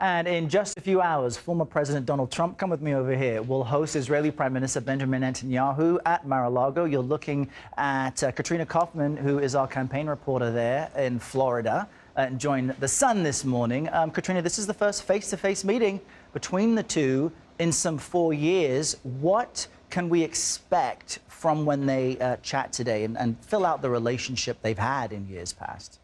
And in just a few hours, former President Donald Trump, come with me over here, will host Israeli Prime Minister Benjamin Netanyahu at Mar-a-Lago. You're looking at Katrina Kaufman, who is our campaign reporter there in Florida, and joined the Sun this morning. Katrina, this is the first face-to-face meeting between the two in some 4 years. What can we expect from when they chat today and fill out the relationship they've had in years past?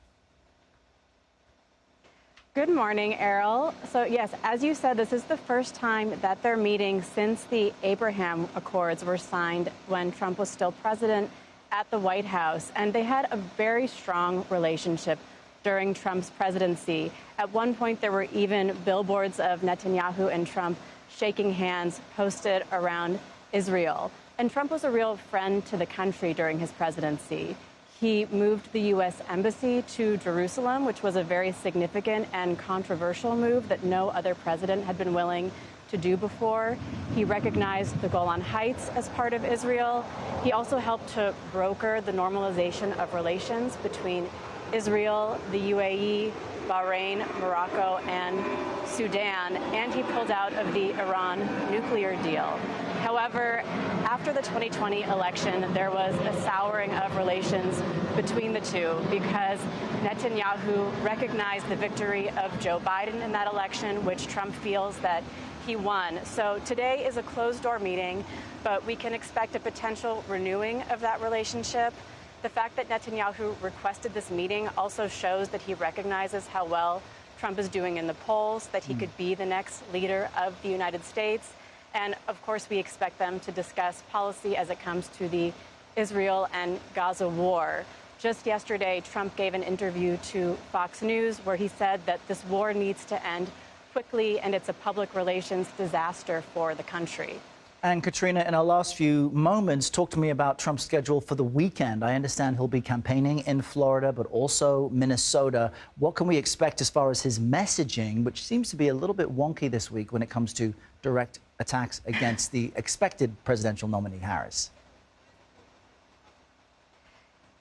Good morning, Errol. So yes, as you said, this is the first time that they're meeting since the Abraham Accords were signed when Trump was still president at the White House. And they had a very strong relationship during Trump's presidency. At one point, there were even billboards of Netanyahu and Trump shaking hands posted around Israel. And Trump was a real friend to the country during his presidency. He moved the U.S. Embassy to Jerusalem, which was a very significant and controversial move that no other president had been willing to do before. He recognized the Golan Heights as part of Israel. He also helped to broker the normalization of relations between Israel, the UAE, Bahrain, Morocco, and Sudan, and he pulled out of the Iran nuclear deal. However, after the 2020 election, there was a souring of relations between the two because Netanyahu recognized the victory of Joe Biden in that election, which Trump feels that he won. So today is a closed-door meeting, but we can expect a potential renewing of that relationship. The fact that Netanyahu requested this meeting also shows that he recognizes how well Trump is doing in the polls, that he could be the next leader of the United States. And of course, we expect them to discuss policy as it comes to the Israel and Gaza war. Just yesterday, Trump gave an interview to Fox News where he said that this war needs to end quickly and it's a public relations disaster for the country. And Katrina, in our last few moments, talk to me about Trump's schedule for the weekend. I understand he'll be campaigning in Florida, but also Minnesota. What can we expect as far as his messaging, which seems to be a little bit wonky this week when it comes to direct attacks against the expected presidential nominee, Harris?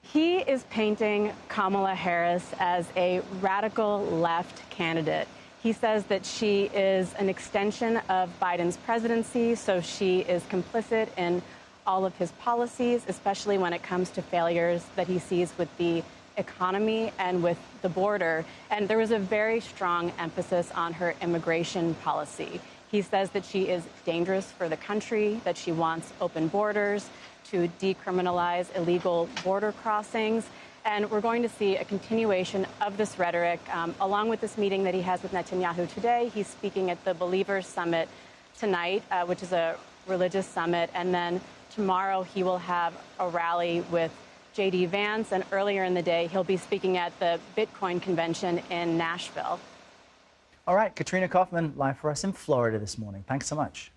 He is painting Kamala Harris as a radical left candidate. He says that she is an extension of Biden's presidency, so she is complicit in all of his policies, especially when it comes to failures that he sees with the economy and with the border. And there was a very strong emphasis on her immigration policy. He says that she is dangerous for the country, that she wants open borders, to decriminalize illegal border crossings. And we're going to see a continuation of this rhetoric, along with this meeting that he has with Netanyahu today. He's speaking at the Believers Summit tonight, which is a religious summit. And then tomorrow he will have a rally with J.D. Vance. And earlier in the day, he'll be speaking at the Bitcoin convention in Nashville. All right, Katrina Kaufman, live for us in Florida this morning. Thanks so much.